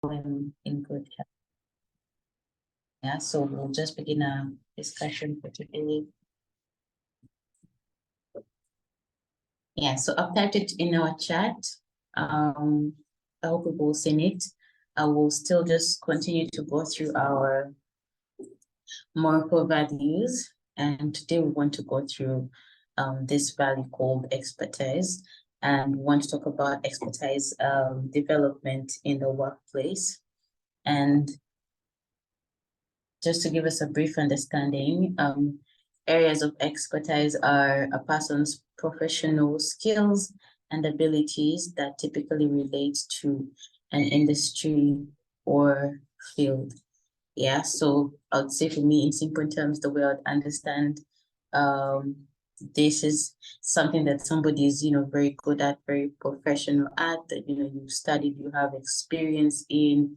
in good health. Yeah, so we'll just begin our discussion for today. Yeah, so I've typed it in our chat. I hope we've all seen it. I will still just continue to go through our Moracle values, and today we want to go through this value called expertise, and we want to talk about expertise development in the workplace. And just to give us a brief understanding, areas of expertise are a person's professional skills and abilities that typically relate to an industry or field. Yeah, so I would say for me, in simple terms, the way I'd understand this is something that somebody is, very good at, very professional at, that, you've studied, you have experience in.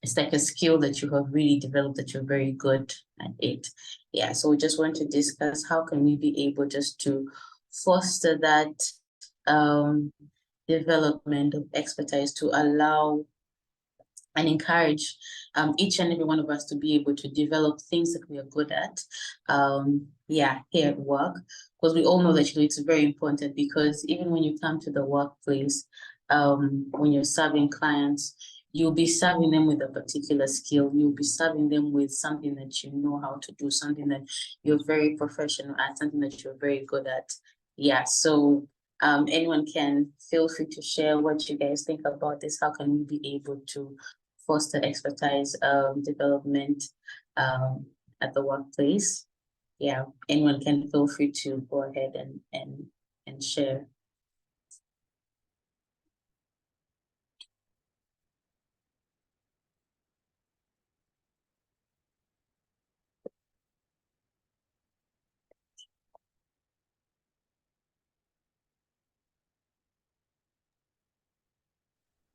It's like a skill that you have really developed, that you're very good at it. Yeah, so we just want to discuss how can we be able just to foster that development of expertise to allow and encourage each and every one of us to be able to develop things that we are good at, here at work, because we all know that it's very important, because even when you come to the workplace, when you're serving clients, you'll be serving them with a particular skill. You'll be serving them with something that you know how to do, something that you're very professional at, something that you're very good at. Yeah, so anyone can feel free to share what you guys think about this. How can we be able to foster expertise development at the workplace? Yeah, anyone can feel free to go ahead and share.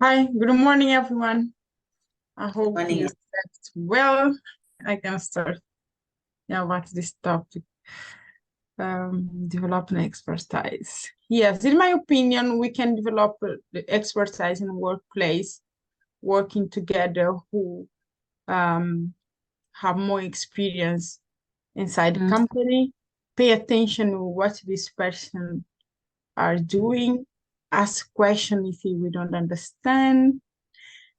Hi, good morning, everyone. I hope you slept well. I can start. Yeah, what's this topic? Developing expertise. Yes, in my opinion, we can develop the expertise in the workplace, working together, who have more experience inside the company. Pay attention to what this person are doing. Ask questions if we don't understand.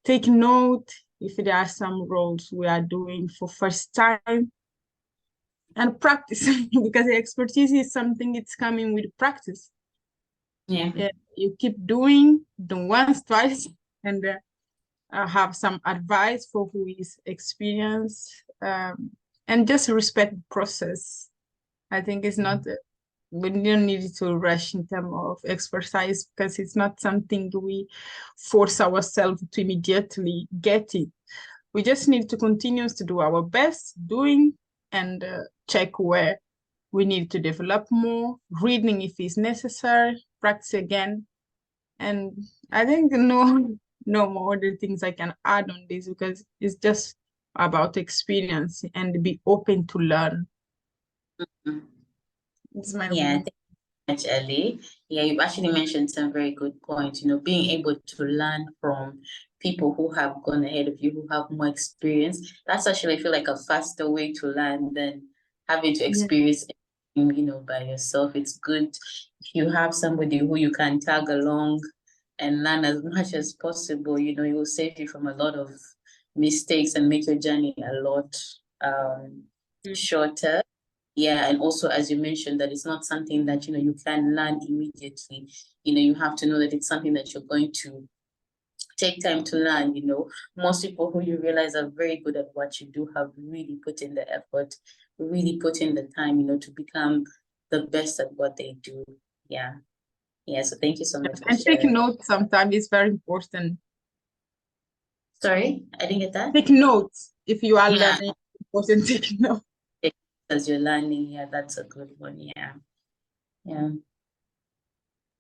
Take note if there are some roles we are doing for first time, and practice, because the expertise is something it's coming with practice. Yeah, you keep doing once, twice, and have some advice for who is experienced, and just respect the process. I think it's not, we don't need to rush in terms of expertise, because it's not something we force ourselves to immediately get it. We just need to continue to do our best doing, and check where we need to develop more, reading if it's necessary, practice again. And I think no more other things I can add on this, because it's just about experience and be open to learn. It's my opinion. Much, Ellie. Yeah, you've actually mentioned some very good points. Being able to learn from people who have gone ahead of you, who have more experience. That's actually, I feel like, a faster way to learn than having to experience everything, by yourself. It's good if you have somebody who you can tag along and learn as much as possible. It will save you from a lot of mistakes and make your journey a lot shorter. Yeah, and also, as you mentioned, that it's not something that, you can learn immediately. You have to know that it's something that you're going to take time to learn. Most people who you realize are very good at what you do have really put in the effort, really put in the time, to become the best at what they do. Yeah. Yeah, so thank you so much for sharing. Take notes sometimes is very important. Sorry, I didn't get that. Take notes if you are learning. Important, take notes. As you're learning, yeah, that's a good one. Yeah.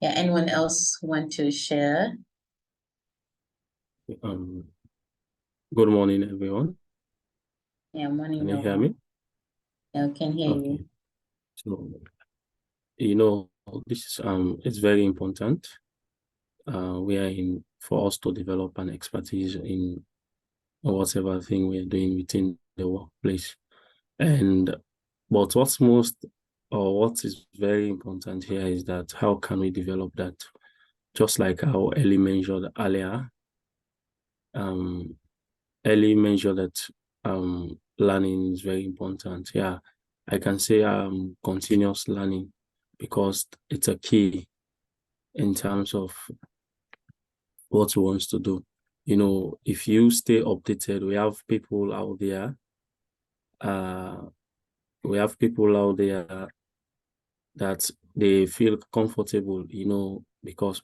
Anyone else want to share? Good morning, everyone. Yeah, morning. Can you hear me? Yeah, I can hear you. So, this is it's very important we are in for us to develop an expertise in whatever thing we are doing within the workplace. But what is very important here is that how can we develop that? Just like how Ellie mentioned earlier, that learning is very important. Yeah, I can say continuous learning because it's a key in terms of what he wants to do. You know, if you stay updated, we have people out there that they feel comfortable, you know, because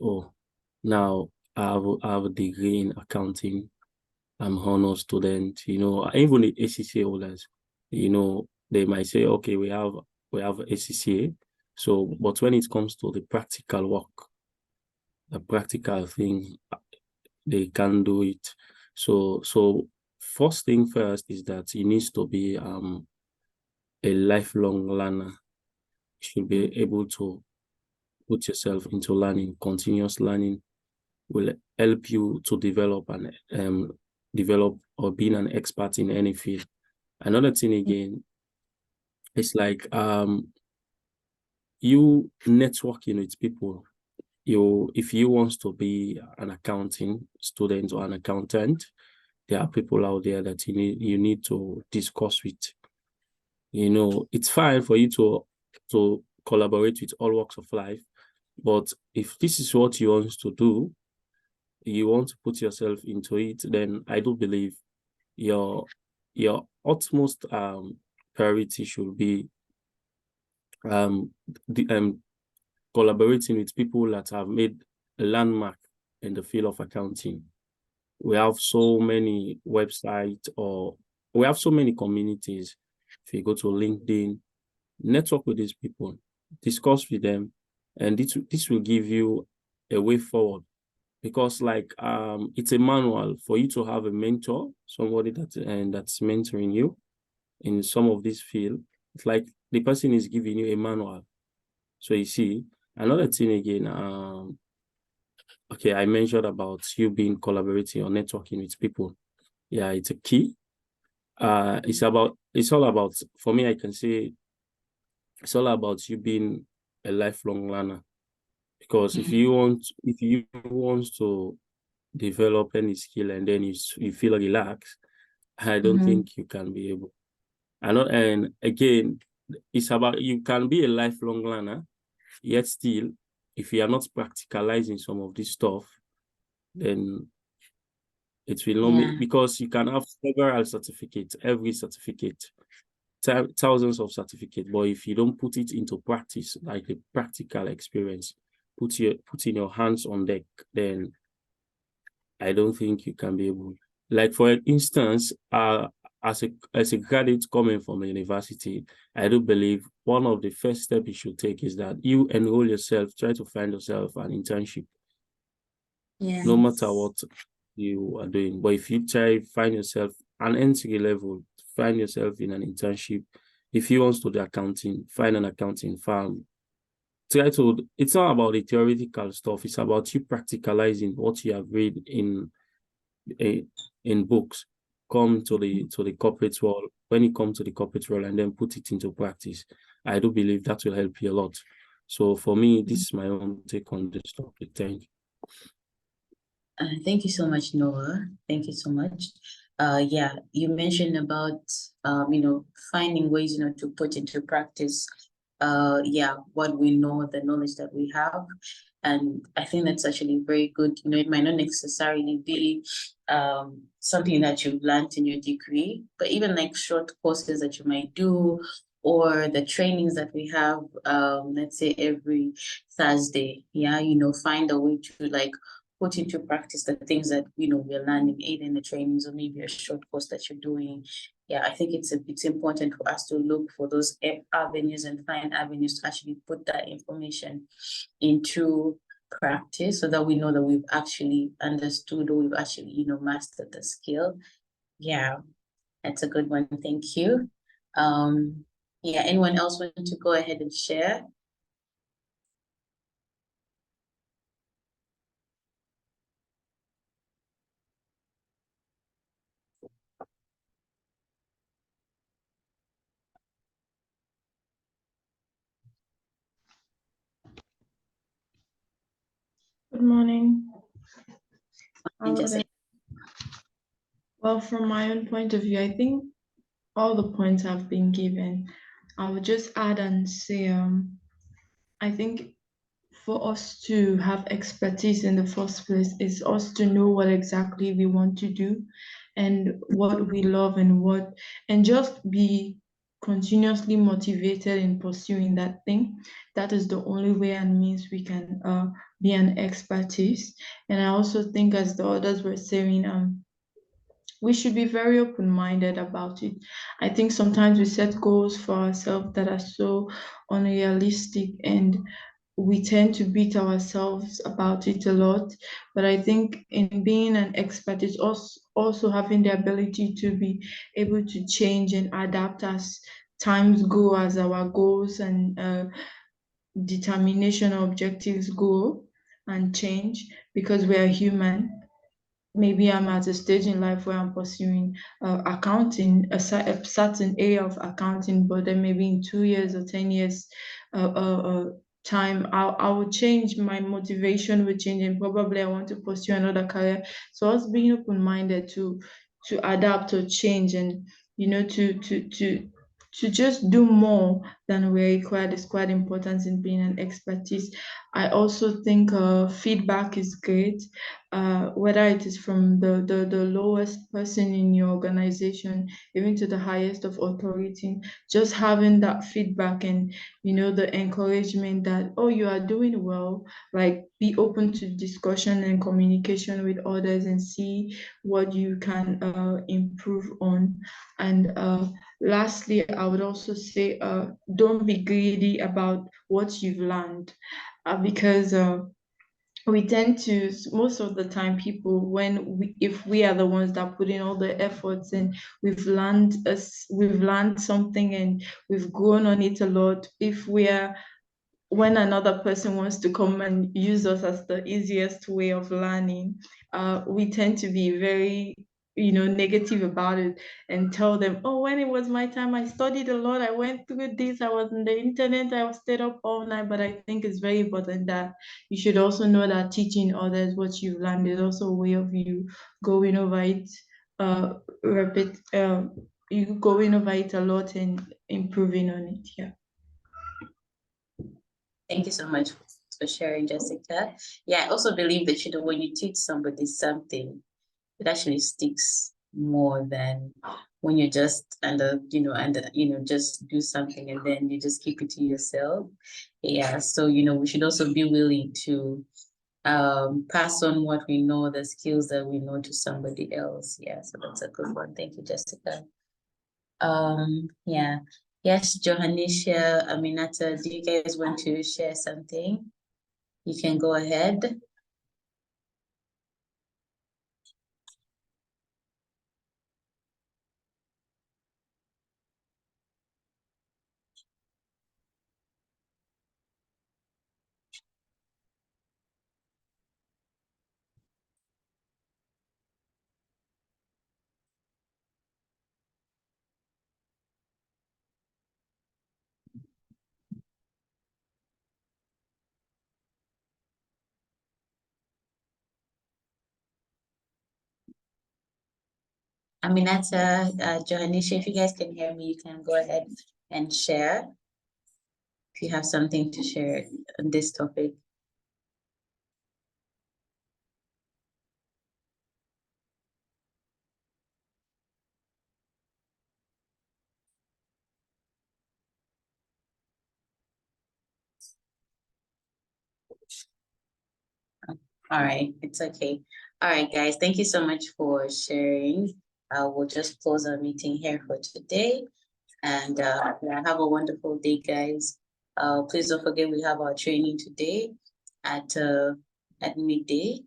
now I have a degree in accounting, I'm honor student, you know, even the ACCA holders, you know, they might say, okay, we have ACCA. So, but when it comes to the practical work, the practical thing, they can do it. So first thing first is that he needs to be a lifelong learner. You should be able to put yourself into learning. Continuous learning will help you to develop or being an expert in any field. Another thing again, it's like you networking with people. If you want to be an accounting student or an accountant, there are people out there that you need to discuss with. You know, it's fine for you to collaborate with all walks of life, but if this is what you want to do, you want to put yourself into it, then I do believe your utmost priority should be collaborating with people that have made a landmark in the field of accounting. We have so many websites, or we have so many communities. If you go to LinkedIn, network with these people, discuss with them, and this will give you a way forward. Because like it's a manual for you to have a mentor, somebody that's mentoring you in some of this field. It's like the person is giving you a manual. So you see, another thing again, okay, I mentioned about you being collaborating or networking with people. Yeah, it's a key. It's all about, for me, I can say it's all about you being a lifelong learner. Because if you want to develop any skill and then you feel relaxed, I don't think you can be able. And again, it's about, you can be a lifelong learner, yet still, if you are not practicalizing some of this stuff, then it will not make, because you can have several certificates, every certificate, thousands of certificates, but if you don't put it into practice, like the practical experience, put in your hands on deck, then I don't think you can be able. Like for instance, as a graduate coming from a university, I do believe one of the first steps you should take is that you enroll yourself, try to find yourself an internship. No matter what you are doing. But if you find yourself an entry level, find yourself in an internship. If you want to do accounting, find an accounting firm. It's not about the theoretical stuff, it's about you practicalizing what you have read in books. Come to the corporate world, when you come to the corporate world, and then put it into practice. I do believe that will help you a lot. So for me, this is my own take on this topic. Thank you. Thank you so much, Noah. Thank you so much. Yeah, you mentioned about finding ways to put into practice what we know, the knowledge that we have. And I think that's actually very good. It might not necessarily be something that you've learned in your degree, but even like short courses that you might do, or the trainings that we have, let's say every Thursday. Yeah, find a way to like put into practice the things that we're learning, either in the trainings or maybe a short course that you're doing. Yeah, I think it's important for us to look for those avenues and find avenues to actually put that information into practice, so that we know that we've actually understood, or we've actually mastered the skill. Yeah, that's a good one. Thank you. Yeah, anyone else want to go ahead and share? Good morning. Jessica. Well, from my own point of view, I think all the points have been given. I would just add and say, I think for us to have expertise in the first place is us to know what exactly we want to do and what we love and just be continuously motivated in pursuing that thing. That is the only way and means we can be an expertise. And I also think, as the others were saying, we should be very open-minded about it. I think sometimes we set goals for ourselves that are so unrealistic, and we tend to beat ourselves about it a lot. But I think in being an expert is also having the ability to be able to change and adapt as times go, as our goals and determination objectives go and change, because we are human. Maybe I'm at a stage in life where I'm pursuing accounting, a certain area of accounting, but then maybe in 2 years or 10 years time, I will change. My motivation will change, and probably I want to pursue another career. So us being open-minded to adapt or change, and to just do more than we're required is quite important in being an expertise. I also think feedback is great, whether it is from the lowest person in your organization, even to the highest of authority. Just having that feedback and the encouragement that, oh, you are doing well, like be open to discussion and communication with others and see what you can improve on. And lastly, I would also say, don't be greedy about what you've learned, because we tend to, most of the time, people, if we are the ones that put in all the efforts and we've learned something and we've grown on it a lot, when another person wants to come and use us as the easiest way of learning, we tend to be very negative about it and tell them, oh, when it was my time, I studied a lot, I went through this, I was on the internet, I was stayed up all night. But I think it's very important that you should also know that teaching others what you've learned is also a way of you going over it, you going over it a lot and improving on it. Yeah. Thank you so much for sharing, Jessica. Yeah, I also believe that when you teach somebody something, it actually sticks more than when you just just do something and then you just keep it to yourself. Yeah, so we should also be willing to pass on what we know, the skills that we know, to somebody else. Yeah, so that's a good one. Thank you, Jessica. Yeah. Yes, Johannisha, Aminata, do you guys want to share something? You can go ahead. Aminata, Johannisha, if you guys can hear me, you can go ahead and share if you have something to share on this topic. All right, it's okay. All right, guys, thank you so much for sharing. We'll just close our meeting here for today. And yeah, have a wonderful day, guys. Please don't forget we have our training today at midday.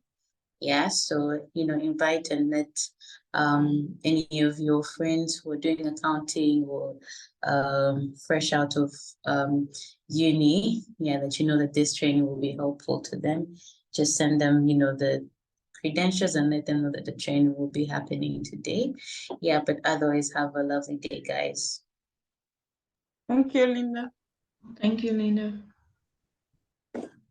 Yeah, so invite and let any of your friends who are doing accounting or fresh out of uni, that that this training will be helpful to them. Just send them the credentials and let them know that the training will be happening today. Yeah, but otherwise, have a lovely day, guys. Thank you, Linda. Thank you, Linda.